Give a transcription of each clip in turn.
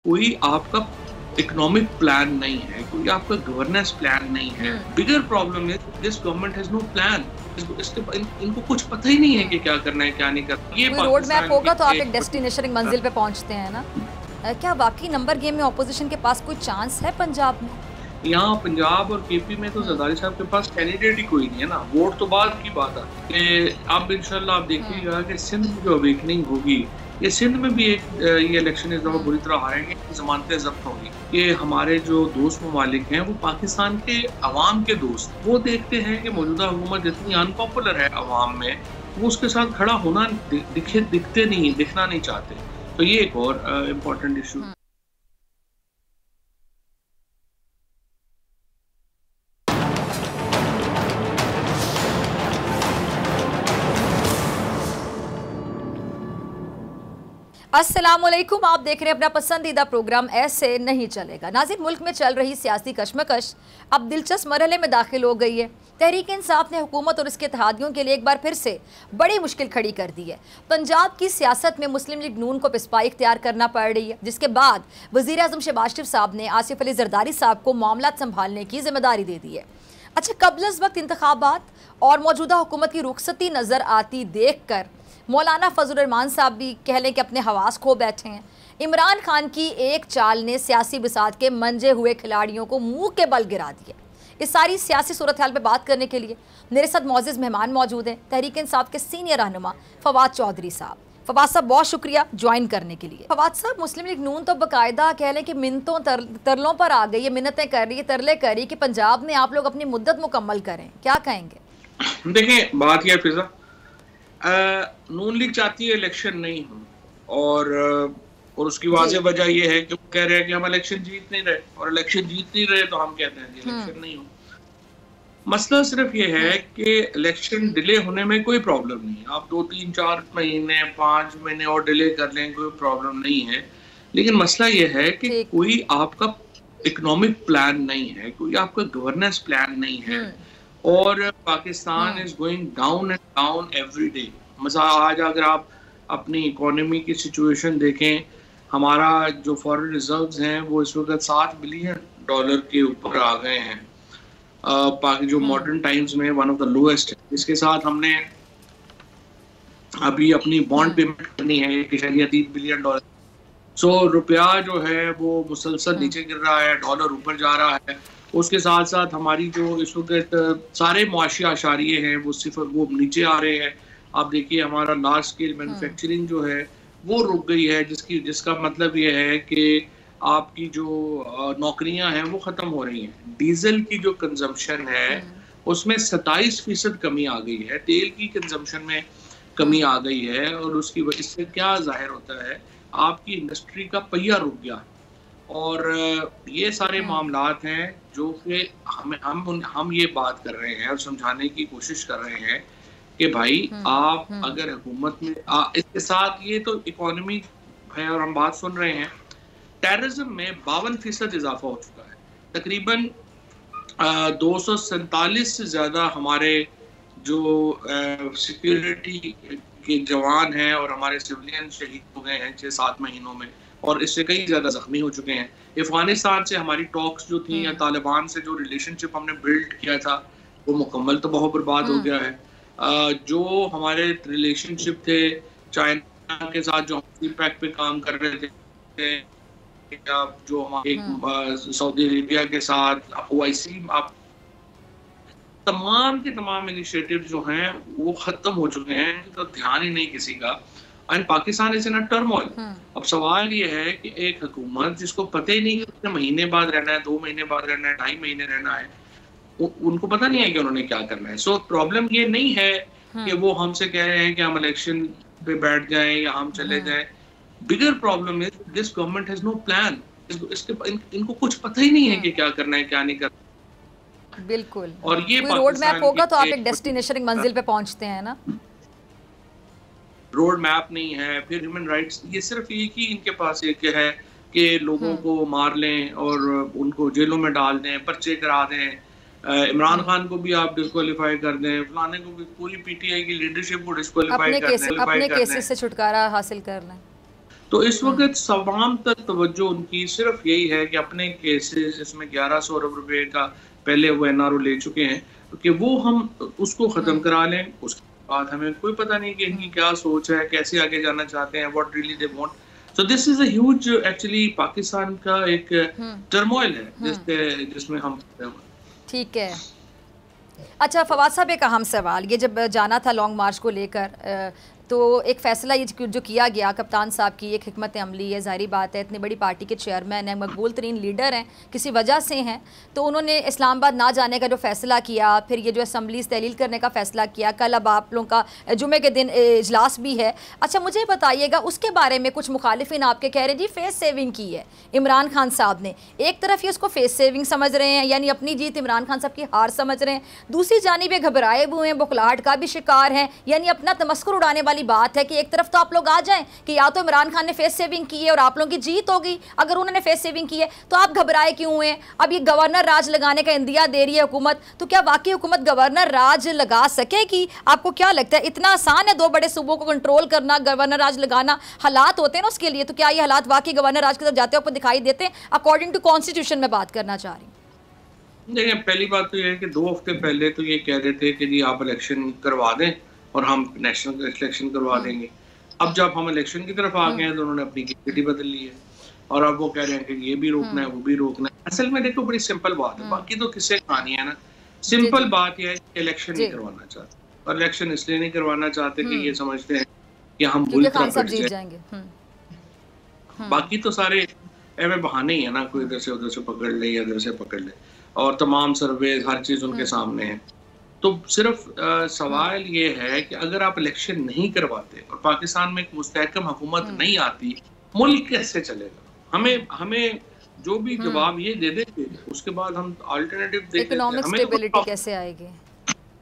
कोई आपका economic plan नहीं है, कोई आपका गवर्नेंस प्लान नहीं है। बिगर प्रॉब्लम है this government has no plan. इनको कुछ पता ही नहीं है कि क्या करना है क्या नहीं करना। ये कोई रोड मैप होगा तो आप एक पाकिस्तान डेस्टिनेशन, एक मंजिल पे पहुंचते हैं ना। क्या वाकई नंबर गेम में ऑपोजिशन के पास कोई चांस है पंजाब में? यहाँ पंजाब और केपी में तो जरदारी साहब के पास कैंडिडेट ही कोई नहीं है ना। वोट तो बाद की बात है कि अब इंशाल्लाह आप देखिएगा कि सिंध में जो अवेकनिंग होगी, ये सिंध में भी एक ये इलेक्शन इस दफा बुरी तरह हारेंगे, जमानतें जब्त होंगी। ये हमारे जो दोस्त ममालिक हैं वो पाकिस्तान के अवाम के दोस्त, वो देखते हैं कि मौजूदा हुकूमत जितनी अनपॉपुलर है अवाम में, वो उसके साथ खड़ा होना दिखते नहीं, दिखना नहीं चाहते। तो ये एक और इम्पोर्टेंट इशू। अस्सलामुअलैकुम, आप देख रहे हैं अपना पसंदीदा प्रोग्राम ऐसे नहीं चलेगा। नाज़रीन, मुल्क में चल रही सियासी कशमकश अब दिलचस्प मरहले में दाखिल हो गई है। तहरीक इंसाफ ने हुकूमत और इसके इत्तेहादियों के लिए एक बार फिर से बड़ी मुश्किल खड़ी कर दी है। पंजाब की सियासत में मुस्लिम लीग नून को पिस्पाई इख्तियार करना पड़ रही है, जिसके बाद वज़ीर आज़म शहबाज शरीफ साहब ने आसिफ अली जरदारी साहब को मामला संभालने की जिम्मेदारी दे दी है। अच्छा, कबल अज़ वक्त इंतखाबात और मौजूदा हुकूमत की रुखसती नज़र आती देख कर मौलाना फजल रहमान साहब भी कह लें कि अपने हवास खो बैठे हैं। इमरान खान की एक चाल ने सियासी बिसात के मंजे हुए खिलाड़ियों को मुंह के बल गिरा दिया। इस सारी सियासी सूरत हाल पर बात करने के लिए मेरे साथ मौजूद मेहमान मौजूद हैं, तहरीक इंसाफ के सीनियर रहनुमा फवाद चौधरी साहब। फवाद साहब, बहुत शुक्रिया ज्वाइन करने के लिए। फवाद साहब, मुस्लिम लीग नून तो बाकायदा कह लें कि मिन्नतों तरलों पर आ गई है, मिन्नतें कर रही है, तरले कर रही है कि पंजाब में आप लोग अपनी मुद्दत मुकम्मल करें। क्या कहेंगे? देखिए, बात यह फिजा, नून लीग चाहती है इलेक्शन नहीं हो, और उसकी वाज़ेह वजह यह है कि वो कह रहे हैं कि हम इलेक्शन जीत नहीं रहे, और इलेक्शन जीत नहीं रहे तो हम कहते हैं कि इलेक्शन नहीं हो। मसला सिर्फ ये है कि इलेक्शन डिले होने में कोई प्रॉब्लम नहीं है। आप 2, 3, 4 महीने 5 महीने और डिले कर लें, कोई प्रॉब्लम नहीं है। लेकिन मसला ये है कि कोई आपका इकोनॉमिक प्लान नहीं है, कोई आपका गवर्नेंस प्लान नहीं है, और Pakistan is going down and down every day. मसला आज अगर आप अपनी इकोनॉमी की सिचुएशन देखें, हमारा जो फॉरेन रिजर्व्स हैं वो इस वक्त $7 बिलियन के ऊपर आ गए हैं, जो मॉडर्न टाइम्स में वन ऑफ द लोएस्ट है। इसके साथ हमने अभी अपनी बॉन्ड पेमेंट करनी है $1.3 बिलियन। सो रुपया जो है वो मुसलसल नीचे गिर रहा है, डॉलर ऊपर जा रहा है। उसके साथ साथ हमारी जो इस वक्त सारे मुआशी आशारिये हैं वो सिर्फ वो नीचे आ रहे हैं। आप देखिए, हमारा लार्ज स्केल मैन्युफैक्चरिंग जो है वो रुक गई है, जिसका मतलब ये है कि आपकी जो नौकरियां हैं वो ख़त्म हो रही हैं। डीजल की जो कंजम्पशन है उसमें 27% कमी आ गई है, तेल की कंजम्पशन में कमी आ गई है, और उसकी वजह से क्या जाहिर होता है, आपकी इंडस्ट्री का पहिया रुक गया। और ये सारे मामलात हैं जो कि हम ये बात कर रहे हैं और समझाने की कोशिश कर रहे हैं कि भाई आप अगर हुकूमत में इसके साथ ये तो इकोनॉमी है, और हम बात सुन रहे हैं टेररिज्म में 52% इजाफा हो चुका है। तकरीबन 247 से ज़्यादा हमारे जो सिक्योरिटी के जवान हैं और हमारे सिविलियन शहीद हो गए हैं 6-7 महीनों में, और इससे कई ज़्यादा ज़ख्मी हो चुके हैं। अफगानिस्तान से हमारी टॉक्स जो थी या तालिबान से जो रिलेशनशिप हमने बिल्ड किया था वो मुकम्मल तो बहुत बर्बाद हो गया है। जो हमारे रिलेशनशिप थे चाइना के साथ, जो हम पैक पे काम कर रहे थे, जो हमारे सऊदी अरेबिया के साथ OIC, आप तमाम के तमाम इनिशिएटिव जो हैं वो ख़त्म हो चुके हैं, तो ध्यान ही नहीं किसी का। And Pakistan is in a turmoil. अब सवाल ये है कि एक हुकूमत जिसको पता ही नहीं कि उसने महीने बाद रहना है, 2 महीने बाद रहना है, 2.5 महीने रहना है, उनको पता नहीं है कि उन्होंने क्या करना है। सो प्रॉब्लम ये नहीं है कि वो हमसे कह रहे हैं कि हम इलेक्शन पे बैठ जाएं या हम चले जाएं। Bigger problem is this government has no plan. इनको कुछ पता ही नहीं है कि क्या करना है क्या नहीं करना। बिल्कुल। और ये रोड मैप होगा तो आप एक डेस्टिनेशन, एक मंजिल पे पहुंचते हैं ना। रोड मैप नहीं है, फिर ह्यूमन राइट्स, ये सिर्फ एक ही इनके पास एक है कि लोगों को मार लें और उनको जेलों में डाल दें, पर्चे करा दें, इमरान खान को भी आप डिस्क्वालीफाई कर दें, फलाने को भी, पूरी PTI की लीडरशिप को डिस्क्वालीफाई कर दें, अपने केसेस से छुटकारा हासिल कर लें। तो इस वक्त तमाम तर तवज्जो उनकी सिर्फ यही है कि अपने केसेस जिसमें 1100 अरब रुपए का पहले वो एनआरओ ले चुके हैं कि वो हम उसको ख़त्म करा लें। उसके बाद हमें कोई पता नहीं कि इनकी क्या सोच है, कैसे आगे जाना चाहते हैं, what really they want. So this is a huge actually Pakistan का एक टर्मोइल है जिसमें हम। ठीक है। अच्छा फवाद साहब, एक अहम सवाल, ये जब जाना था लॉन्ग मार्च को लेकर तो एक फ़ैसला ये जो किया गया कप्तान साहब की एक हिकमत अमली है, ज़ाहिर बात है इतनी बड़ी पार्टी के चेयरमैन हैं, मकबूल तरीन लीडर हैं, किसी वजह से हैं, तो उन्होंने इस्लामाबाद ना जाने का जो फ़ैसला किया, फिर ये जो असम्बलीज़ तहलील करने का फ़ैसला किया, कल अब आप लोगों का जुमे के दिन इजलास भी है। अच्छा मुझे बताइएगा उसके बारे में कुछ मुखालिफिन आपके कह रहे हैं जी फेस सेविंग की है इमरान खान साहब ने। एक तरफ ये उसको फेस सेविंग समझ रहे हैं, यानी अपनी जीत इमरान खान साहब की हार समझ रहे हैं, दूसरी जानिब ये घबराए हुए हैं, बुखलाहट का भी शिकार हैं, यानी अपना तमस्कुर उड़ाने वाली बात है कि एक तरफ तो आप लोग आ जाएं कि या तो इमरान खान ने फेस सेविंग की है और आप लोगों की जीत होगी, अगर उन्होंने फेस सेविंग की है तो आप घबराए क्यों हैं? अब ये गवर्नर राज लगाने का इंदिया दे रही है हुकूमत, तो क्या वाकई हुकूमत गवर्नर राज लगा सकेगी? आपको क्या लगता है इतना आसान है दो बड़े सूबों को कंट्रोल करना, गवर्नर राज लगाना? हालात होते हैं ना उसके लिए, तो क्या ये हालात वाकई गवर्नर राज की तरफ जाते हुए दिखाई देते हैं अकॉर्डिंग टू कॉन्स्टिट्यूशन में बात करना चाह रही हूँ? देखिए पहली बात तो ये है कि 2 हफ्ते पहले तो ये कह रहे थे कि जी आप इलेक्शन करवा दें और हम नेशनल इलेक्शन करवा देंगे। अब जब हम इलेक्शन की तरफ आ गए हैं तो उन्होंने अपनी क्रिएटिविटी बदल ली है और अब वो कह रहे हैं कि ये भी रोकना है वो भी रोकना है। असल में देखो बड़ी सिंपल बात है, बाकी तो किससे कहानी है ना। सिंपल बात यह है कि इलेक्शन नहीं करवाना चाहते, और इलेक्शन इसलिए नहीं करवाना चाहते कि ये समझते हैं कि हम बुरी तरह जीत जाएंगे। बाकी तो सारे एवं बहाने ही है ना, कोई इधर से उधर से पकड़ ले या इधर से पकड़ ले, और तमाम सर्वे हर चीज उनके सामने है। तो सिर्फ सवाल ये है कि अगर आप इलेक्शन नहीं करवाते और पाकिस्तान में एक मुस्तहकम हुकूमत नहीं आती, मुल्क कैसे चलेगा? हमें जो भी जवाब ये दे देंगे उसके बाद हम अल्टरनेटिव देखेंगे। इकोनॉमिक स्टेबिलिटी कैसे आएगी?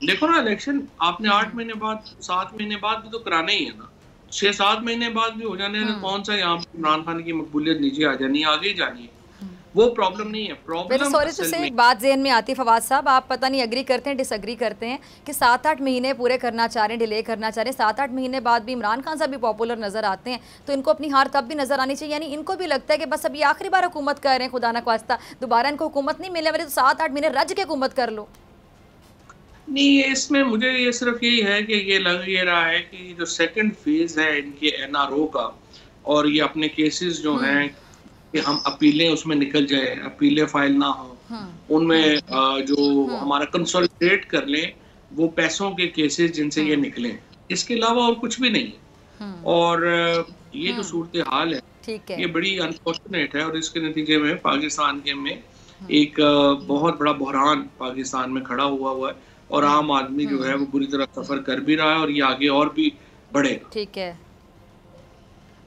देखो ना, इलेक्शन आपने 8 महीने बाद 7 महीने बाद भी तो कराना ही है ना, 6-7 महीने बाद भी हो जाने हैं। कौन सा यहाँ इमरान खान की मकबूलियत नीचे आ जानी है, आगे ही जानी है, वो प्रॉब्लम नहीं है। प्रॉब्लम सॉरी तो से एक बात ज़हन में आती है फवाद साहब, आप पता नहीं एग्री करते हैं डिसएग्री करते हैं कि 7-8 महीने पूरे करना चाह रहे हैं, डिले करना चाह रहे हैं, 7-8 महीने बाद भी इमरान खान साहब भी पॉपुलर नजर आते हैं, तो इनको अपनी हार तब भी नजर आनी चाहिए। यानी इनको भी लगता है कि बस अभी आखिरी बार हुकूमत कर रहे हैं, खुदा ना ख्वास्ता दोबारा इनको हुकूमत नहीं मिलने वाली, तो 7-8 महीने रज के हुकूमत कर लो। नहीं, इसमें मुझे ये सिर्फ यही है कि ये लग ये रहा है कि जो सेकंड फेज है इनके एनआरओ का, और ये अपने केसेस जो हैं कि हम अपीलें उसमें निकल जाए, अपीलें फाइल ना हो, उनमें जो हमारा कंसोलिडेट कर लें वो पैसों के केसेस जिनसे ये निकलें, इसके अलावा और कुछ भी नहीं है। और ये जो सूरत हाल है ये बड़ी अनफॉर्चुनेट है, और इसके नतीजे में पाकिस्तान के में एक बहुत बड़ा बहरान पाकिस्तान में खड़ा हुआ है, और आम आदमी जो है वो बुरी तरह सफर कर भी रहा है, और ये आगे और भी बढ़ेगा। ठीक है।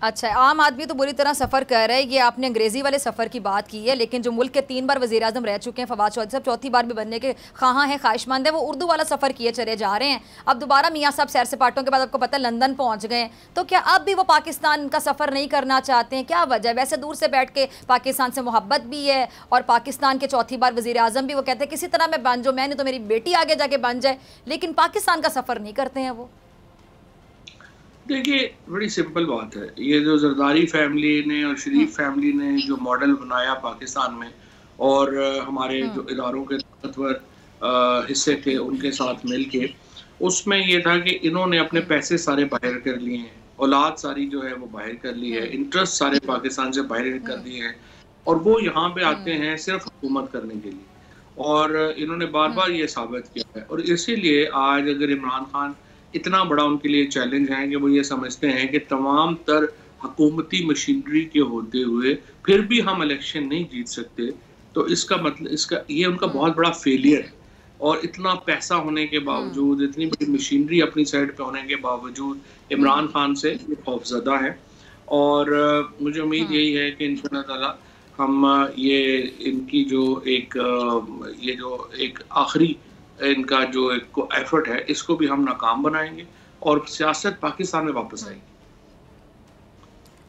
अच्छा, आम आदमी तो बुरी तरह सफ़र कर रहा है, ये आपने अंग्रेज़ी वाले सफ़र की बात की है, लेकिन जो मुल्क के 3 बार वज़ीर आज़म रह चुके हैं फवाद चौधरी साहब, चौथी बार भी बनने के ख्वाहां हैं, ख्वाहिशमंद है, वो उर्दू वाला सफ़र किए चले जा रहे हैं। अब दोबारा मियाँ साहब सैर सपाटों के बाद आपको पता है लंदन पहुँच गए, तो क्या अब भी वो पाकिस्तान का सफ़र नहीं करना चाहते हैं? क्या वजह? वैसे दूर से बैठ के पाकिस्तान से मोहब्बत भी है, और पाकिस्तान के चौथी बार वज़ीर आज़म भी वो कहते हैं किसी तरह मैं बन जाऊँ, मैंने तो मेरी बेटी आगे जाके बन जाए, लेकिन पाकिस्तान का सफ़र नहीं करते हैं वो। देखिए बड़ी सिंपल बात है, ये जो जरदारी फैमिली ने और शरीफ फैमिली ने जो मॉडल बनाया पाकिस्तान में, और हमारे जो इदारों के ताकतवर हिस्से थे उनके साथ मिलके, उसमें ये था कि इन्होंने अपने पैसे सारे बाहर कर लिए हैं, औलाद सारी जो है वो बाहर कर ली है, इंटरेस्ट सारे पाकिस्तान से बाहर कर दिए हैं, और वो यहाँ पे आते हैं सिर्फ हुकूमत करने के लिए, और इन्होंने बार बार ये साबित किया है। और इसीलिए आज अगर इमरान खान इतना बड़ा उनके लिए चैलेंज है कि वो ये समझते हैं कि तमाम तर हुकूमती मशीनरी के होते हुए फिर भी हम इलेक्शन नहीं जीत सकते, तो इसका मतलब इसका ये उनका बहुत बड़ा फेलियर है। और इतना पैसा होने के बावजूद, इतनी बड़ी मशीनरी अपनी साइड पे होने के बावजूद इमरान खान से ये खौफजदा है, और मुझे उम्मीद यही है कि इंशाअल्लाह ताला हम ये इनकी जो एक आखिरी इनका जो एक एफर्ट है इसको भी हम नाकाम बनाएंगे और सियासत पाकिस्तान में वापस आएगी।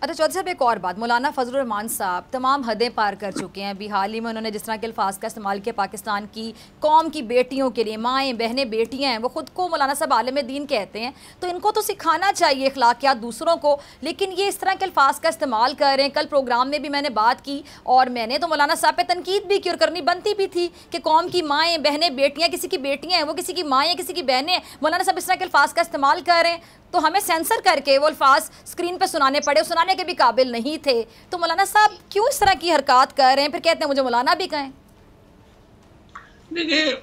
अच्छा चौधरी साहब, एक और बात, मौलाना फजलुर रहमान साहब तमाम हदें पार कर चुके हैं। अभी हाल ही में उन्होंने जिस तरह के अल्फाज का इस्तेमाल किया पाकिस्तान की कौम की बेटियों के लिए, माएँ बहनें बेटियाँ हैं, वो खुद को मौलाना साहब आलिम दीन कहते हैं, तो इनको तो सिखाना चाहिए अखलाकियात दूसरों को, लेकिन ये इस तरह के अल्फाज का इस्तेमाल कर रहे हैं। कल प्रोग्राम में भी मैंने बात की और मैंने तो मौलाना साहब पे तनकीद भी की और करनी बनती भी थी कि कौम की माएँ बहनें बेटियाँ, किसी की बेटियाँ हैं वो किसी की माएँ हैं, किसी की बहनें हैं, मौलाना साहब इस तरह के अल्फाज का इस्तेमाल कर रहे हैं, तो हमें सेंसर करके वो अल्फाज स्क्रीन पे सुनाने पड़े, सुनाने के भी काबिल नहीं थे। तो मौलाना साहब क्यों इस तरह की हरकत कर रहे हैं, फिर कहते हैं मुझे मौलाना भी कहें? देखिए,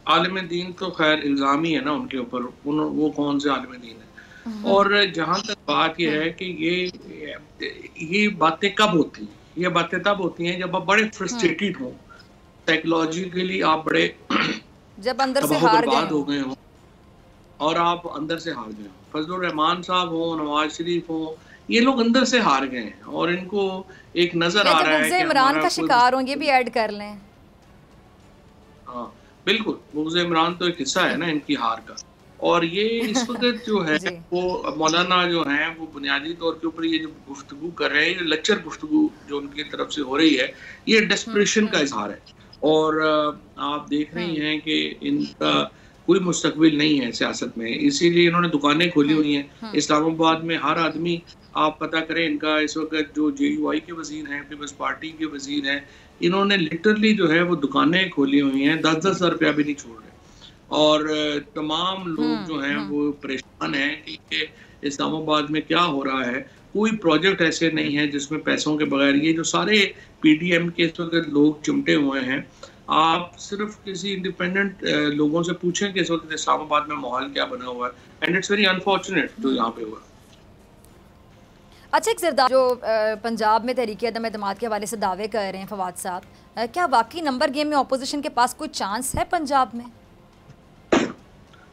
आलिम दीन तो खैर इल्ज़ाम ही है ना उनके ऊपर, वो कौन से आलिम दीन है। और जहाँ तक बात ये है कि ये बातें कब होती हैं, ये बातें तब होती हैं जब आप बड़े फ्रस्ट्रेटेड हो, साइकोलॉजिकली आप बड़े जब अंदर से हार हो गए हो और आप अंदर से हार गए हो। फजलुर रहमान साहब हो, नवाज शरीफ हो, ये लोग अंदर से हार गए हैं और इनको एक नजर आ रहा है कि इमरान का शिकार होंगे, भी ऐड कर लें। हाँ बिल्कुल, बुग़्ज़ इमरान तो एक हिस्सा है ना इनकी हार का। और ये इस वक्त जो है वो मौलाना जो हैं वो बुनियादी तौर के ऊपर ये जो गुफ्तगू कर रहे हैं, ये लेक्चर गुफ्तगू जो उनकी तरफ से हो रही है, ये डेस्परेशन का इजहार है। और आप देख रही हैं कि इनका कोई मुस्तकबिल नहीं है सियासत में, इसीलिए इन्होंने दुकानें खोली हुई हैं इस्लामाबाद में। हर आदमी, आप पता करें, इनका इस वक्त जो JUI के वजीर हैं, पीपल्स पार्टी के वजीर हैं, इन्होंने लिटरली जो है वो दुकानें खोली हुई हैं, 10-10 हज़ार रुपया भी नहीं छोड़ रहे। और तमाम लोग जो हैं वो परेशान हैं कि इस्लामाबाद में क्या हो रहा है। कोई प्रोजेक्ट ऐसे नहीं है जिसमें पैसों के बगैर, ये जो सारे PDM के इस वक्त लोग चिमटे हुए हैं, आप सिर्फ किसी इंडिपेंडेंट लोगों से पूछें कि इस वक्त इस्लामाबाद में माहौल क्या बना हुआ है, एंड इट्स वेरी अनफॉर्चुनेट जो यहाँ पे हुआ। अच्छा, एक ज़रदारी जो पंजाब में तहरीक अदम एतमाद के हवाले से दावे कर रहे हैं फवाद साहब, क्या वाकई नंबर गेम में अपोजिशन के पास कोई चांस है पंजाब में?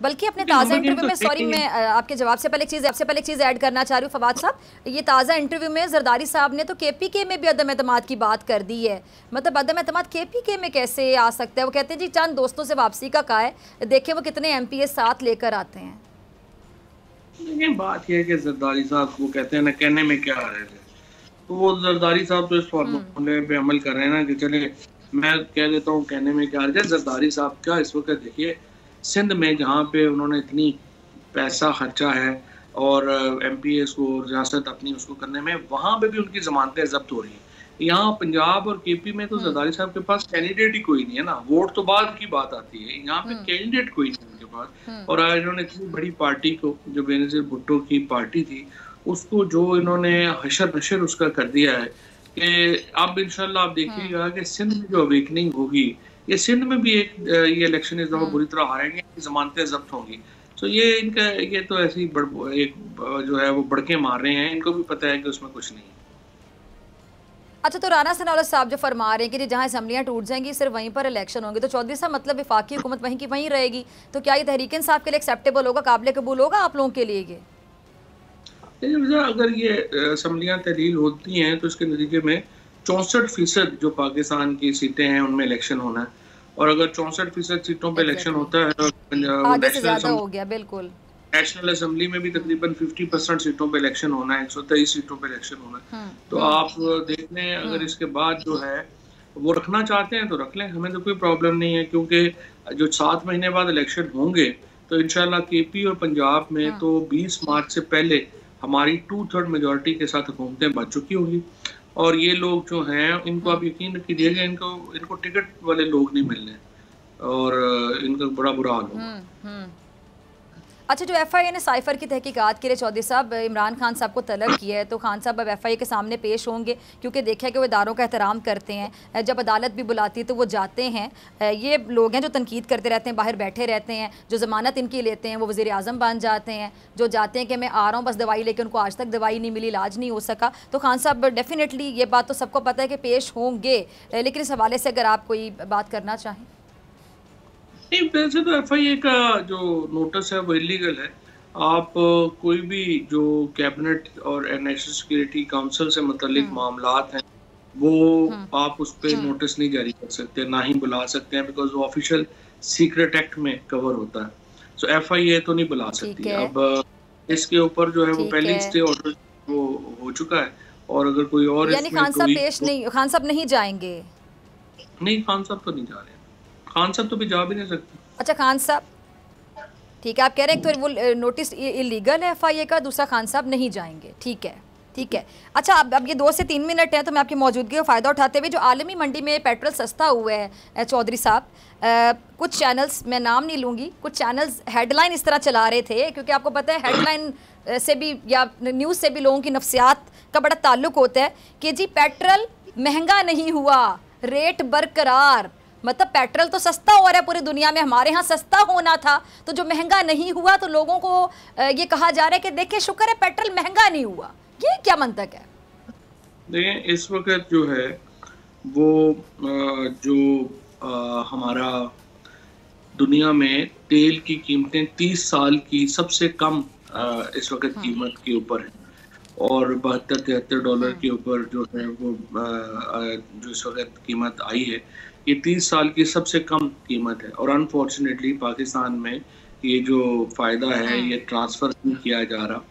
बल्कि अपने ताज़ा इंटरव्यू में, सॉरी मैं आपके जवाब से पहले एक चीज़ ऐड करना चाह रही हूँ फवाद साहब, ये ताज़ा इंटरव्यू में जरदारी साहब ने तो KPK में भी अदम एतमाद की बात कर दी है। मतलब अदम एतमाद KPK में कैसे आ सकता है? वो कहते हैं जी चंद दोस्तों से वापसी का कहा है, देखें वो कितने MPs साथ लेकर आते हैं। लेकिन बात यह है कि जरदारी साहब वो कहते हैं ना, कहने में क्या आ रहे थे, तो वो जरदारी साहब तो इस फॉर्मूले पे अमल कर रहे हैं ना कि चले मैं कह देता हूँ कहने में क्या आ रहा है। जरदारी साहब का इस वक्त देखिए सिंध में जहाँ पे उन्होंने इतनी पैसा खर्चा है और MPs को रियासत अपनी उसको करने में, वहाँ पे भी उनकी जमानतें जब्त हो रही हैं। यहाँ पंजाब और KP में तो जरदारी साहब के पास कैंडिडेट ही कोई नहीं है ना, वोट तो बाद की बात आती है, यहाँ पे कैंडिडेट कोई नहीं उनके पास। और आज इन्होंने इतनी बड़ी पार्टी को, जो बेनज़ीर भुट्टो की पार्टी थी, उसको जो इन्होंने हशर नशर उसका कर दिया है कि अब इंशाल्लाह आप देखिएगा कि सिंध में जो अवेकनिंग होगी, ये सिंध में भी एक ये इलेक्शन इस दफा बुरी तरह हारेंगे, जमानतें जब्त होंगी। तो ये इनका ये तो ऐसी एक जो है वो बड़के मार रहे हैं, इनको भी पता है कि उसमें कुछ नहीं है। अच्छा, तो राना सनाउल्लाह साहब जो फरमा रहे हैं कि जहाँ असम्बलियाँ टूट जाएंगी सिर्फ वहीं पर इलेक्शन होंगे, तो चौधरी साहब मतलब वफाकी हुकूमत वहीं की वहीं रहेगी, तो क्या ये तहरीक इंसाफ के लिए एक्सेप्टेबल होगा, काबिल कबूल होगा आप लोगों के लिए ये? अगर ये असम्बलियाँ तहलील होती हैं तो इसके नतीजे में 64% जो पाकिस्तान की सीटें हैं उनमें इलेक्शन होना है, और अगर 64% सीटों पे इलेक्शन होता है बिल्कुल नेशनल असेंबली में भी तकरीबन 50% सीटों पे इलेक्शन होना है, 123 सीटों पे इलेक्शन होना है। तो आप देख लें, अगर इसके बाद जो है वो रखना चाहते हैं तो रख लें, हमें तो कोई प्रॉब्लम नहीं है, क्योंकि जो 7 महीने बाद इलेक्शन होंगे तो इंशाल्लाह KP और पंजाब में तो 20 मार्च से पहले हमारी 2/3 मेजॉरिटी के साथ हुकूमतें बच चुकी होंगी। और ये लोग जो हैं इनको आप यकीन कीजिएगा, इनको टिकट वाले लोग नहीं मिल रहे और इनका बड़ा बुरा हाल होगा। अच्छा, जो FIA ने साइफर की तहकीकात के लिए चौधरी साहब इमरान खान साहब को तलब किया है, तो खान साहब अब FIA के सामने पेश होंगे, क्योंकि देखा कि वो इदारों का एहतराम करते हैं, जब अदालत भी बुलाती है तो वो जाते हैं। ये लोग हैं जो तनकीद करते रहते हैं, बाहर बैठे रहते हैं, जो ज़मानत इनकी लेते हैं वो वज़ीर आज़म बन जाते हैं, जो जाते हैं कि मैं आ रहा हूँ बस दवाई लेके, उनको आज तक दवाई नहीं मिली, इलाज नहीं हो सका। तो खान साहब डेफिनेटली ये बात तो सबको पता है कि पेश होंगे, लेकिन इस हवाले से अगर आप कोई बात करना चाहें। नहीं, वैसे तो FIA का जो नोटिस है वो इलीगल है। आप कोई भी जो कैबिनेट और नेशनल सिक्योरिटी काउंसिल से मुतल्लिक मामलात हैं वो आप उस पर नोटिस नहीं जारी कर सकते, ना ही बुला सकते हैं, बिकॉज वो ऑफिशियल सीक्रेट एक्ट में कवर होता है। सो FIA तो नहीं बुला सकती। अब इसके ऊपर जो है वो पहले स्टे ऑर्डर वो हो हो चुका है। और अगर कोई और यानी खान साहब पेश नहीं, खान साहब नहीं जाएंगे? नहीं, खान साहब तो नहीं जा रहे, खान साहब तो भी जा भी नहीं सकते। अच्छा, खान साहब ठीक है, आप कह रहे हैं तो वो नोटिस इलीगल है FIA का, दूसरा खान साहब नहीं जाएंगे, ठीक है ठीक है। अच्छा, अब ये 2 से 3 मिनट हैं तो मैं आपकी मौजूदगी का फ़ायदा उठाते हुए, जो आलमी मंडी में पेट्रोल सस्ता हुआ है चौधरी साहब, कुछ चैनल्स, मैं नाम नहीं लूँगी, कुछ चैनल्स हेडलाइन इस तरह चला रहे थे, क्योंकि आपको पता है हेडलाइन से भी या न्यूज़ से भी लोगों की नफ्सियात का बड़ा ताल्लुक होता है कि जी पेट्रोल महंगा नहीं हुआ, रेट बरकरार। मतलब पेट्रोल तो सस्ता हो रहा है पूरी दुनिया में, हमारे यहाँ सस्ता होना था, तो जो महंगा नहीं हुआ तो लोगों को ये कहा जा रहा है कि देखिए शुक्र है पेट्रोल महंगा नहीं हुआ। ये क्या मंतक है? देखिए, इस वक्त जो है वो हमारा दुनिया में तेल की कीमतें 30 साल की सबसे कम इस वक्त कीमत के ऊपर है, और $72-73 के ऊपर जो है वो जो इस वक्त कीमत आई है, ये 30 साल की सबसे कम कीमत है। और अनफॉर्चुनेटली पाकिस्तान में ये जो फ़ायदा है ये ट्रांसफ़र नहीं किया जा रहा।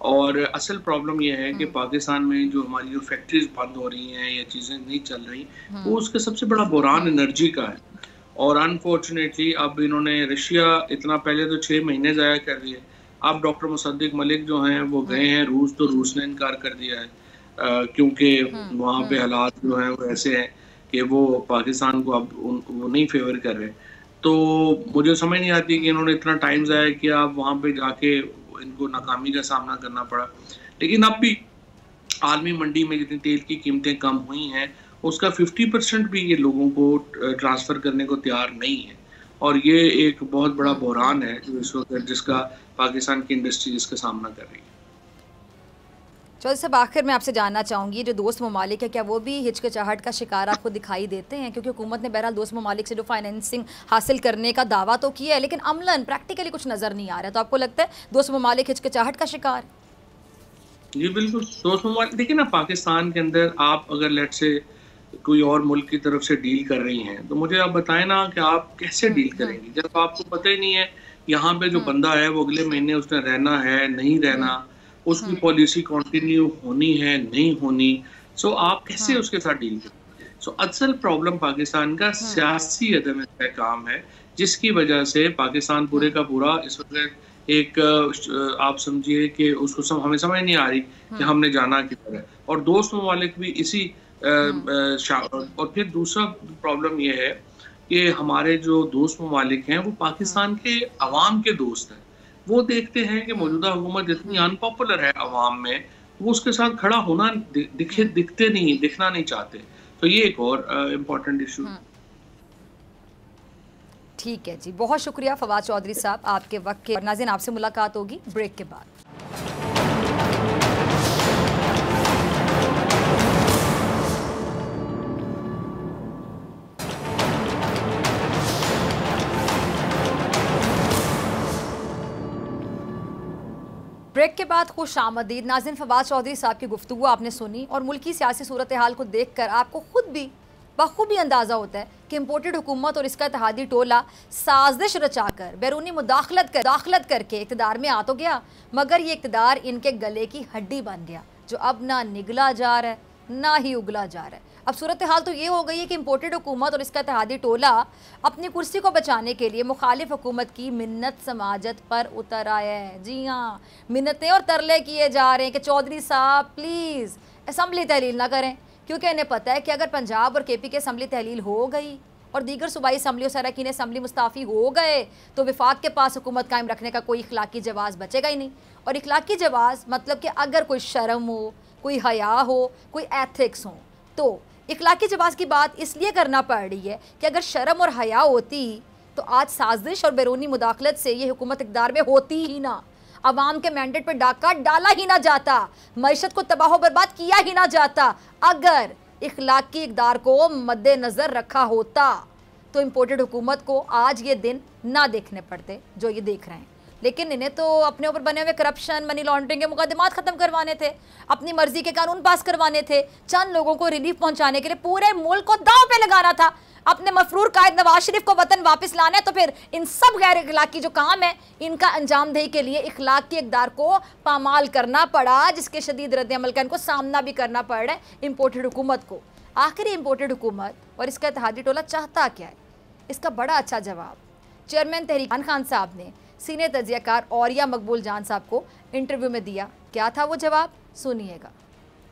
और असल प्रॉब्लम ये है कि पाकिस्तान में जो हमारी जो फैक्ट्रीज बंद हो रही हैं या चीज़ें नहीं चल रही, वो उसका सबसे बड़ा बुहरान एनर्जी का है। और अनफॉर्चुनेटली अब इन्होंने रशिया इतना पहले तो 6 महीने ज़ाया कर दिए, अब डॉक्टर मुसद्दिक मलिक जो हैं वो गए हैं रूस, तो रूस ने इनकार कर दिया है क्योंकि वहाँ पे हालात जो हैं वो ऐसे हैं कि वो पाकिस्तान को अब वो नहीं फेवर कर रहे। तो मुझे समझ नहीं आती कि इन्होंने इतना टाइम ज़ाया किया, अब वहाँ पे जाके इनको नाकामी का सामना करना पड़ा। लेकिन अब भी आलमी मंडी में जितनी तेल की कीमतें कम हुई हैं, उसका 50% भी ये लोगों को ट्रांसफ़र करने को तैयार नहीं है। और ये एक बहुत बड़ा बुहरान है जो इस वक्त जिसका पाकिस्तान की इंडस्ट्री इसका सामना कर रही है। चौधरी साहब, आखिर मैं आपसे जानना चाहूँगी, जो दोस्त ममालिक है क्या वो भी हिचकिचाहट का शिकार आपको दिखाई देते हैं? क्योंकि हुकूमत ने बहरहाल दोस्त ममालिक से जो फाइनेंसिंग हासिल करने का दावा तो किया है, लेकिन अमलन प्रैक्टिकली कुछ नज़र नहीं आ रहा, तो आपको लगता है दोस्त ममालिक हिचकिचाहट का शिकार? जी बिल्कुल, दोस्त ममालिक देखिए ना, पाकिस्तान के अंदर आप अगर लेट से कोई और मुल्क की तरफ से डील कर रही हैं, तो मुझे आप बताएं ना कि आप कैसे डील करेंगी जब आपको पता ही नहीं है यहाँ पे जो बंदा है वो अगले महीने उसने रहना है नहीं रहना, उसकी पॉलिसी कंटिन्यू होनी है नहीं होनी। सो आप कैसे उसके साथ डील करें? सो असल प्रॉब्लम पाकिस्तान का सियासी अदम इस्तेहकाम है, जिसकी वजह से पाकिस्तान पूरे का पूरा इस वक्त एक आप समझिए कि उसको हमें समझ नहीं आ रही कि हमने जाना किधर है। और दोस्त ममालिक भी इसी और फिर दूसरा प्रॉब्लम ये है कि हमारे जो दोस्त ममालिक हैं वो पाकिस्तान के अवाम के दोस्त हैं। वो देखते हैं कि मौजूदा हुकूमत इतनी अनपॉपुलर है अवाम में, वो उसके साथ खड़ा होना दिखना नहीं चाहते। तो ये एक और इम्पोर्टेंट इशू। ठीक है जी, बहुत शुक्रिया फवाद चौधरी साहब आपके वक्त के। नाज़रीन, आपसे मुलाकात होगी ब्रेक के बाद। ब्रेक के बाद खुश आमदीद। नाज़रीन, फवाद चौधरी साहब की गुफ्तगू आपने सुनी और मुल्की सियासी सूरत हाल को देख कर आपको खुद भी बखूबी अंदाज़ा होता है कि इम्पोर्टेड हुकूमत और इसका इत्तेहादी टोला साजिश रचाकर बैरूनी मुदाखलत करके इक़्तिदार में आ तो गया, मगर ये इक़्तिदार इनके गले की हड्डी बन गया, जो अब ना निगला जा रहा है ना ही उगला जा रहा है। अब सूरत हाल तो ये हो गई है कि इम्पोर्टेड हुकूमत और इसका इत्तेहादी टोला अपनी कुर्सी को बचाने के लिए मुखालिफ हुकूमत की मिन्नत समाजत पर उतर आया है। जी हाँ, मिन्नतें और तरले किए जा रहे हैं कि चौधरी साहब प्लीज़ असम्बली तहलील ना करें, क्योंकि इन्हें पता है कि अगर पंजाब और KP की असम्बली तहलील हो गई और दीगर सूबाई असम्बली और सराकीन असम्बली मुस्ताफ़ी हो गए तो विफाक के पास हुकूमत कायम रखने का कोई इखलाकी जवाज़ बचेगा ही नहीं। और इखलाकी जवाज़ मतलब कि अगर कोई शर्म हो, कोई हया हो, कोई एथिक्स हो, तो इखलाकी जवाज़ की बात इसलिए करना पड़ रही है कि अगर शर्म और हया होती तो आज साजिश और बैरूनी मुदाखलत से ये हुकूमत इक़्तिदार में होती ही ना, अवाम के मैंडेट पर डाका डाला ही ना जाता, मईशत को तबाह बर्बाद किया ही ना जाता। अगर इखलाकी इक़्तिदार को मद्देनज़र रखा होता तो इम्पोर्टेड हुकूमत को आज ये दिन ना देखने पड़ते जो ये देख रहे हैं। लेकिन इन्हें तो अपने ऊपर बने हुए करप्शन, मनी लॉन्ड्रिंग के मुकदमात ख़त्म करवाने थे, अपनी मर्जी के कानून पास करवाने थे, चंद लोगों को रिलीफ पहुंचाने के लिए पूरे मुल्क को दांव पे लगाना था। अपने मफरूर कायद नवाज शरीफ को वतन वापस लाना है, तो फिर इन सब गैर इखलाकी जो काम है इनका अंजामदही के लिए इखलाक की इकदार को पामाल करना पड़ा, जिसके शदीद रद्द अमल का इनको सामना भी करना पड़ रहा है इम्पोर्टेड हुकूमत को। आखिर इम्पोर्टेड हुकूमत और इसका इत्तेहादी टोला चाहता क्या है? इसका बड़ा अच्छा जवाब चेयरमैन तहरीक इमरान खान साहब ने सीनियर तजियाकार औरिया मकबूल जान साहब को इंटरव्यू में दिया। क्या था वो जवाब, सुनिएगा।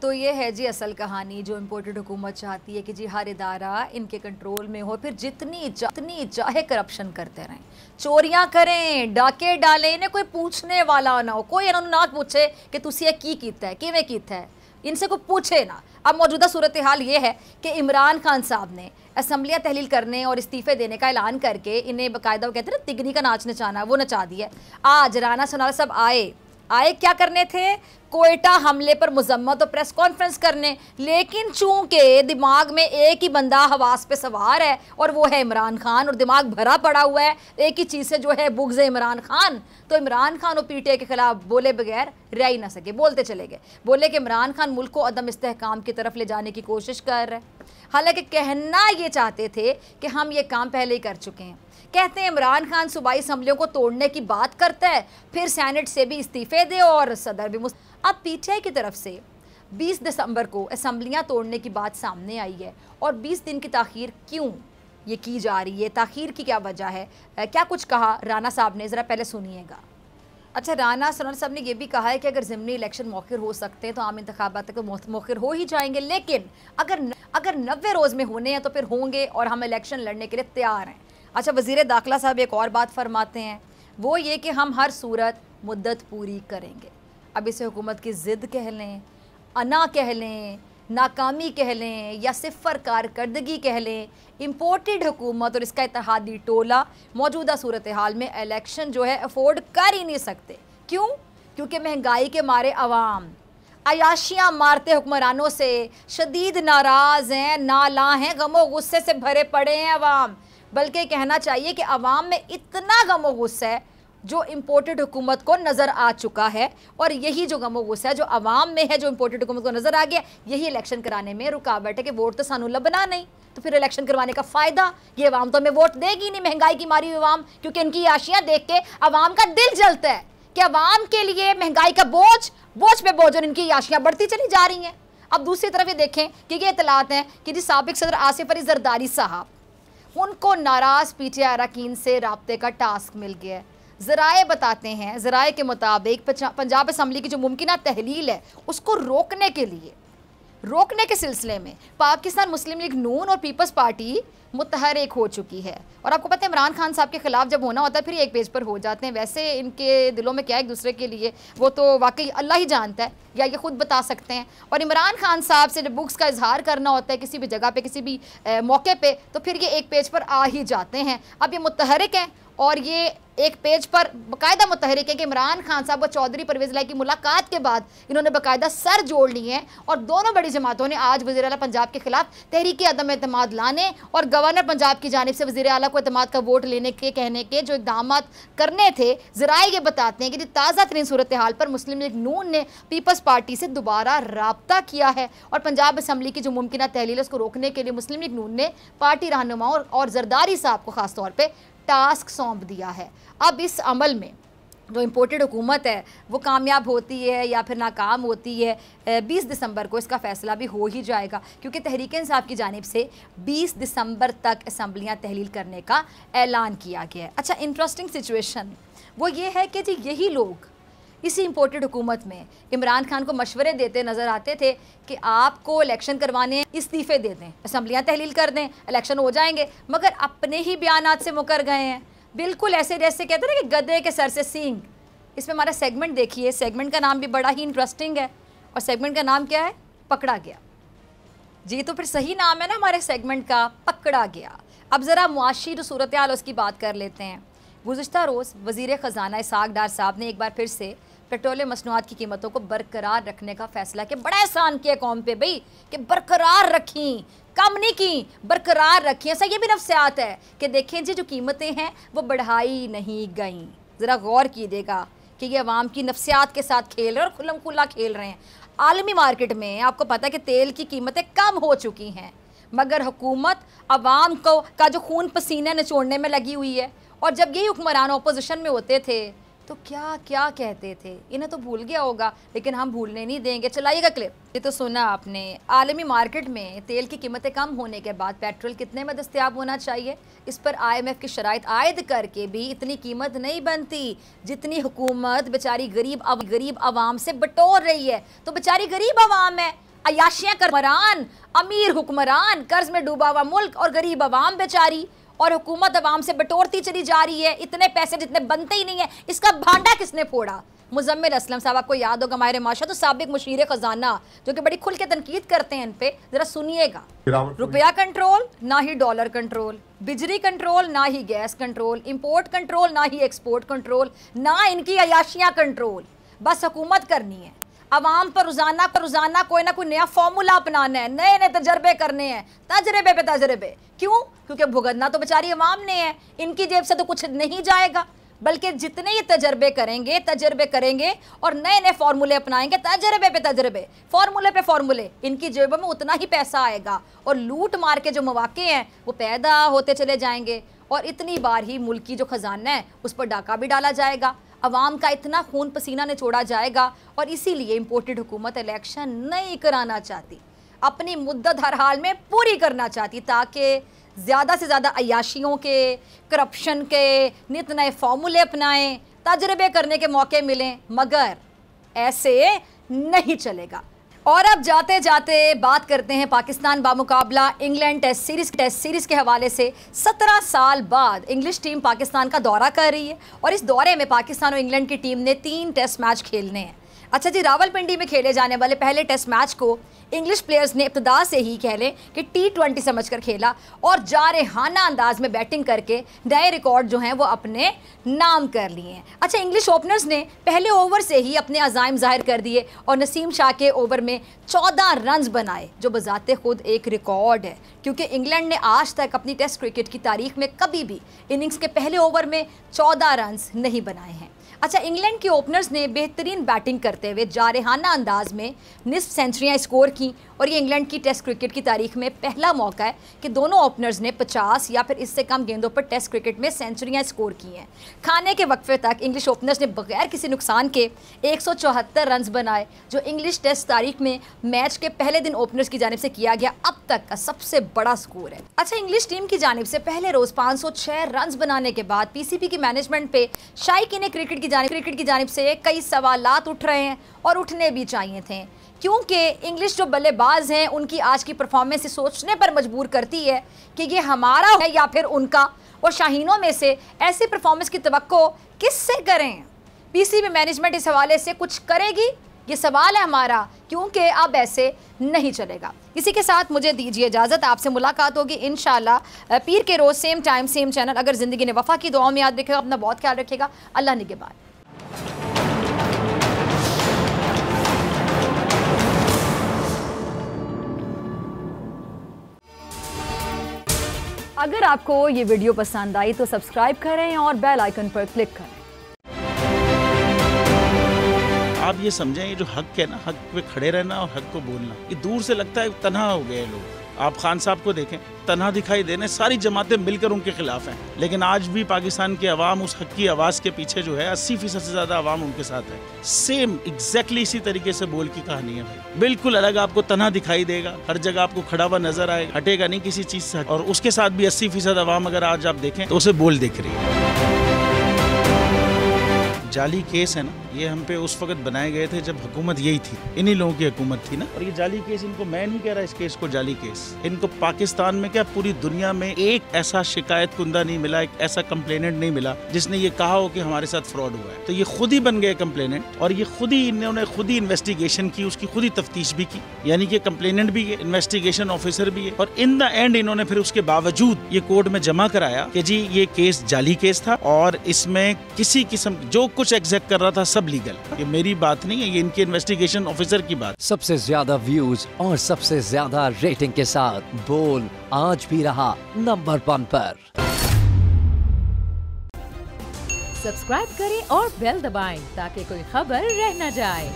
तो ये है जी असल कहानी जो इम्पोर्टेड हुकूमत चाहती है कि जी हर इदारा इनके कंट्रोल में हो, फिर जितनी चाहे करप्शन करते रहें, चोरियां करें, डाके डालें, इन्हें कोई पूछने वाला ना हो, कोई इन्होंने ना पूछे कि तुसी ये की कीता है, किवें कीता है, इनसे कोई पूछे ना। अब मौजूदा सूरत हाल ये है कि इमरान खान साहब ने असम्बलियाँ तहलील करने और इस्तीफ़े देने का ऐलान करके इन्हें बाकायदा, वो कहते हैं ना तिगनी का नाच नचाना, वो नचा दिया। आज राना सोनारा साहब आए क्या करने थे, कोयटा हमले पर मजम्मत और प्रेस कॉन्फ्रेंस करने, लेकिन चूंकि दिमाग में एक ही बंदा हवास पे सवार है और वो है इमरान खान, और दिमाग भरा पड़ा हुआ है एक ही चीज़ से जो है बुग़्ज़ इमरान खान, तो इमरान खान और पीटीआई के खिलाफ बोले बगैर रह ही ना सके, बोलते चले गए। बोले कि इमरान खान मुल्क को अदम इस्तेहकाम की तरफ ले जाने की कोशिश कर रहे हैं। हालांकि कहना ये चाहते थे कि हम ये काम पहले ही कर चुके हैं। कहते हैं इमरान खान सूबाई असम्बलियों को तोड़ने की बात करता है, फिर सेनेट से भी इस्तीफ़े दे और सदर भी अब पीटीआई की तरफ से 20 दिसंबर को असम्बलियाँ तोड़ने की बात सामने आई है, और 20 दिन की ताख़ीर क्यों ये की जा रही है, ताख़ीर की क्या वजह है, क्या कुछ कहा राना साहब ने, ज़रा पहले सुनिएगा। अच्छा, राना सोनारा साहब ने यह भी कहा है कि अगर ज़िमनी इलेक्शन मौखिर हो सकते हैं तो आम इंतखाबात तक मौखिर हो ही जाएंगे, लेकिन अगर 90 रोज़ में होने हैं तो फिर होंगे और हम इलेक्शन लड़ने के लिए तैयार हैं। अच्छा, वज़ीर दाखिला साहब एक और बात फरमाते हैं, वो ये कि हम हर सूरत मुद्दत पूरी करेंगे। अब इसे हुकूमत की ज़िद कह लें, अना कह लें, नाकामी कह लें, या सिफर कारकर्दगी कह लें, इम्पोर्टेड हुकूमत और इसका इत्तेहादी टोला मौजूदा सूरत हाल में इलेक्शन जो है अफोर्ड कर ही नहीं सकते। क्यों? क्योंकि महंगाई के मारे अवाम अयाशियाँ मारते हुक्मरानों से शदीद नाराज़ हैं, नाला हैं, गमो गुस्से से भरे पड़े हैं अवाम। बल्कि कहना चाहिए कि अवाम में इतना गमो गुस्सा है जो इम्पोर्टेड हुकूमत को नज़र आ चुका है, और यही जो गमो गुस्सा है जो अवाम में है, जो इम्पोर्टेड हुकूमत को नज़र आ गया, यही इलेक्शन कराने में रुकावट है कि वोट तो सानू लबना नहीं, तो फिर इलेक्शन करवाने का फ़ायदा, ये अवाम तो हमें वोट देगी नहीं, महंगाई की मारी हुई अवाम, क्योंकि इनकी आशियाँ देख के अवाम का दिल जलता है कि अवाम के लिए महंगाई का बोझ पे बोझ, और इनकी आशियाँ बढ़ती चली जा रही हैं। अब दूसरी तरफ ये देखें कि ये इतलात हैं कि जी साबिक सदर आसिफ अली जरदारी साहब, उनको नाराज़ पीटीआई अरकान से राब्ते का टास्क मिल गया है। ज़राए बताते हैं, ज़राए के मुताबिक पंजाब असम्बली की जो मुमकिना तहलील है उसको रोकने के सिलसिले में पाकिस्तान मुस्लिम लीग नून और पीपल्स पार्टी मुतहरिक हो चुकी है। और आपको पता है इमरान खान साहब के ख़िलाफ़ जब होना होता है फिर एक पेज पर हो जाते हैं। वैसे इनके दिलों में क्या एक दूसरे के लिए वो तो वाकई अल्लाह ही जानता है, या ये खुद बता सकते हैं। और इमरान खान साहब से जब बुक्स का इजहार करना होता है किसी भी जगह पे, किसी भी मौके पे, तो फिर ये एक पेज पर आ ही जाते हैं। अब ये मुतहरिक हैं और ये एक पेज पर बाकायदा मुतहरिक है कि इमरान खान साहब व चौधरी परवेज़ इलाही की मुलाकात के बाद इन्होंने बाकायदा सर जोड़ लिए हैं, और दोनों बड़ी जमातों ने आज वज़ीर आला पंजाब के खिलाफ तहरीक अदम एतमाद लाने और गवर्नर पंजाब की जानिब से वज़ीर आला को एतमाद का वोट लेने के कहने के जो इक़दाम करने थे। ज़राए ये बताते हैं कि ताज़ा तरीन सूरत हाल पर मुस्लिम लीग नून ने पीपल्स पार्टी से दोबारा रब्ता किया है, और पंजाब असम्बली की जो मुमकिन तहलील है उसको रोकने के लिए मुस्लिम लीग नून ने पार्टी रहनुमाओं और जरदारी साहब को ख़ास तौर पर टास्क सौंप दिया है। अब इस अमल में जो इम्पोर्टेड हुकूमत है वो कामयाब होती है या फिर नाकाम होती है, 20 दिसंबर को इसका फ़ैसला भी हो ही जाएगा, क्योंकि तहरीक इंसाफ की जानिब से 20 दिसंबर तक असम्बलियाँ तहलील करने का ऐलान किया गया है। अच्छा, इंटरेस्टिंग सिचुएशन वो ये है कि जी यही लोग इसी इम्पोर्टेड हुकूमत में इमरान खान को मशवरे देते नज़र आते थे कि आपको इलेक्शन करवाने इस्तीफ़े दे दें, असम्बलियाँ तहलील कर दें, इलेक्शन हो जाएंगे, मगर अपने ही बयानात से मुकर गए हैं। बिल्कुल ऐसे जैसे कहते हैं ना कि गधे के सर से सींग। इसमें हमारा सेगमेंट देखिए, सेगमेंट का नाम भी बड़ा ही इंटरेस्टिंग है, और सेगमेंट का नाम क्या है? पकड़ा गया। जी, तो फिर सही नाम है ना हमारे सेगमेंट का, पकड़ा गया। अब ज़रा मुआशी जो सूरत हाल उसकी बात कर लेते हैं। गुज़िश्ता रोज़ वज़ीर ख़ज़ाना इसहाक़ डार साहब ने एक बार फिर से पेट्रोलियम मसनूआत की कीमतों को बरकरार रखने का फ़ैसला किया। बड़ा एहसान किया कौम पे भाई कि बरकरार रखी, कम नहीं की, बरकरार रखी। ऐसा ये भी नफ्सियात है कि देखें जी जो कीमतें हैं वो बढ़ाई नहीं गई। ज़रा गौर कीजिएगा कि ये अवाम की नफ्सियात के साथ खेल रहे हैं और खुल्लम खुल्ला खेल रहे हैं। आलमी मार्केट में आपको पता है कि तेल की कीमतें कम हो चुकी हैं, मगर हुकूमत अवाम को का जो खून पसीने निचोड़ने में लगी हुई है। और जब यही हुक्मरान अपोजिशन में होते थे तो क्या क्या कहते थे, इन्हें तो भूल गया होगा, लेकिन हम भूलने नहीं देंगे। चलाइएगा क्लिप। ये तो सुना आपने, आलमी मार्केट में तेल की कीमतें कम होने के बाद पेट्रोल कितने में दस्तयाब होना चाहिए, इस पर IMF की शराइत आयद करके भी इतनी कीमत नहीं बनती जितनी हुकूमत बेचारी गरीब आवाम से बटोर रही है। तो बेचारी गरीब आवाम है, अयाशियाँ हुक्मरान, अमीर हुक्मरान, कर्ज में डूबा हुआ मुल्क और गरीब आवाम बेचारी, और हुकूमत अवाम से बटोरती चली जा रही है इतने पैसे जितने बनते ही नहीं है। इसका भांडा किसने फोड़ा? मुजम्मिल असलम साहब, आपको याद होगा माहिर माशा तो साबिक मुशीर खजाना, जो कि बड़ी खुल के तनकीद करते हैं इन पे, जरा सुनिएगा। रुपया कंट्रोल ना ही डॉलर कंट्रोल, बिजली कंट्रोल ना ही गैस कंट्रोल, इंपोर्ट कंट्रोल ना ही एक्सपोर्ट कंट्रोल, ना इनकी अयाशियाँ कंट्रोल, बस हुकूमत करनी है। अवाम पर रोजाना कोई ना कोई नया फॉर्मूला अपनाना है, नए नए तजर्बे करने हैं, तजर्बे पे तजर्बे। क्यों? क्योंकि भुगतना तो बेचारी अवाम ने है, इनकी जेब से तो कुछ नहीं जाएगा, बल्कि जितने ये तजर्बे करेंगे और नए नए फार्मूले अपनाएंगे, तजर्बे पे तजर्बे, फार्मूले पे फार्मूले, इनकी जेबों में उतना ही पैसा आएगा और लूट मार के जो मौके हैं वो पैदा होते चले जाएंगे। और इतनी बार ही मुल्क की जो खजाना है उस पर डाका भी डाला जाएगा, अवाम का इतना खून पसीना निचोड़ा जाएगा। और इसीलिए इम्पोर्टेड हुकूमत इलेक्शन नहीं कराना चाहती, अपनी मुद्दत हर हाल में पूरी करना चाहती, ताकि ज़्यादा से ज़्यादा अयाशियों के, करप्शन के नित नए फार्मूले अपनाएं, तजर्बे करने के मौके मिलें, मगर ऐसे नहीं चलेगा। और अब जाते जाते बात करते हैं पाकिस्तान बामुकाबला इंग्लैंड टेस्ट सीरीज़ के हवाले से। 17 साल बाद इंग्लिश टीम पाकिस्तान का दौरा कर रही है और इस दौरे में पाकिस्तान और इंग्लैंड की टीम ने 3 टेस्ट मैच खेलने हैं। अच्छा जी, रावलपिंडी में खेले जाने वाले पहले टेस्ट मैच को इंग्लिश प्लेयर्स ने इब्तदा से ही कह लें कि T20 समझकर खेला और जारहाना अंदाज में बैटिंग करके नए रिकॉर्ड जो हैं वो अपने नाम कर लिए हैं। अच्छा, इंग्लिश ओपनर्स ने पहले ओवर से ही अपने अज़ाइम जाहिर कर दिए और नसीम शाह के ओवर में 14 रन्स बनाए, जो बजाते खुद एक रिकॉर्ड है, क्योंकि इंग्लैंड ने आज तक अपनी टेस्ट क्रिकेट की तारीख में कभी भी इनिंग्स के पहले ओवर में 14 रन्स नहीं बनाए हैं। अच्छा, इंग्लैंड के ओपनर्स ने बेहतरीन बैटिंग करते हुए जारहाना अंदाज में निस्फ सेंचुरियाँ स्कोर की और ये इंग्लैंड की टेस्ट क्रिकेट की तारीख में पहला मौका है कि दोनों ओपनर्स ने 50 या फिर इससे कम गेंदों पर टेस्ट क्रिकेट में सेंचुरियाँ स्कोर की हैं। खाने के वक्फे तक इंग्लिश ओपनर्स ने बगैर किसी नुकसान के 174 रन्स बनाए, जो इंग्लिश टेस्ट तारीख में मैच के पहले दिन ओपनर्स की जानिब से किया गया अब तक का सबसे बड़ा स्कोर है। अच्छा, इंग्लिश टीम की जानिब से पहले रोज़ 506 रन्स बनाने के बाद PCB की मैनेजमेंट पे शायकीन क्रिकेट की जानिब से कई सवालात उठ रहे हैं और उठने भी चाहिए थे, क्योंकि इंग्लिश जो बल्लेबाज हैं उनकी आज की परफॉर्मेंस सोचने पर मजबूर करती है कि ये हमारा है या फिर उनका, और शाहीनों में से ऐसी परफॉर्मेंस की तवक्को किससे करें? PCB मैनेजमेंट इस हवाले से कुछ करेगी? ये सवाल है हमारा, क्योंकि अब ऐसे नहीं चलेगा। इसी के साथ मुझे दीजिए इजाज़त, आपसे मुलाकात होगी इंशाल्लाह पीर के रोज़ सेम टाइम सेम चैनल। अगर ज़िंदगी ने वफ़ा की दुआओं में याद रखेगा, अपना बहुत ख्याल रखेगा। अल्लाह निगहबान। अगर आपको ये वीडियो पसंद आई तो सब्सक्राइब करें और बेल आइकन पर क्लिक करें। आप ये समझें, ये जो हक है ना, हक पे खड़े रहना और हक को बोलना, ये दूर से लगता है तन्हा हो गए लोग। आप खान साहब को देखें, तन्हा दिखाई देने, सारी जमातें मिलकर उनके खिलाफ हैं, लेकिन आज भी पाकिस्तान की आवाम उस हक की आवाज़ के पीछे जो है 80% से ज़्यादा आवाम उनके साथ है। सेम एग्जैक्टली इसी तरीके से बोल की कहानी है भाई, बिल्कुल अलग आपको तन्हा दिखाई देगा, हर जगह आपको खड़ा हुआ नजर आएगा, हटेगा नहीं किसी चीज़ से। और उसके साथ भी 80% आवाम अगर आज आप देखें तो उसे बोल दिख रही है। जाली केस है ना, ये हम पे उस वक्त बनाए गए थे जब हुकूमत यही थी, इन्हीं लोगों की हुकूमत थी ना। और ये जाली केस, इनको मैं नहीं कह रहा इस केस को जाली केस, इनको पाकिस्तान में क्या पूरी दुनिया में एक ऐसा शिकायत कुंदा नहीं मिला, एक ऐसा कंप्लेनेंट नहीं मिला जिसने ये कहा हो कि हमारे साथ फ्रॉड हुआ है। तो ये खुद ही बन गए कंप्लेनेंट और ये खुद ही इन्होंने खुद ही इन्वेस्टिगेशन की, उसकी खुद ही तफ्तीश भी की, यानी कि कंप्लेनेंट भी है, इन्वेस्टिगेशन ऑफिसर भी है। और इन द एंड इन्होंने फिर उसके बावजूद ये कोर्ट में जमा कराया कि जी ये केस जाली केस था और इसमें किसी किस्म जो कुछ एग्जैक्ट कर रहा था सब लीगल। ये मेरी बात नहीं है, ये इनके इन्वेस्टिगेशन ऑफिसर की बात। सबसे ज्यादा व्यूज और सबसे ज्यादा रेटिंग के साथ बोल आज भी रहा नंबर 1 पर। सब्सक्राइब करें और बेल दबाएं ताकि कोई खबर रह न जाए।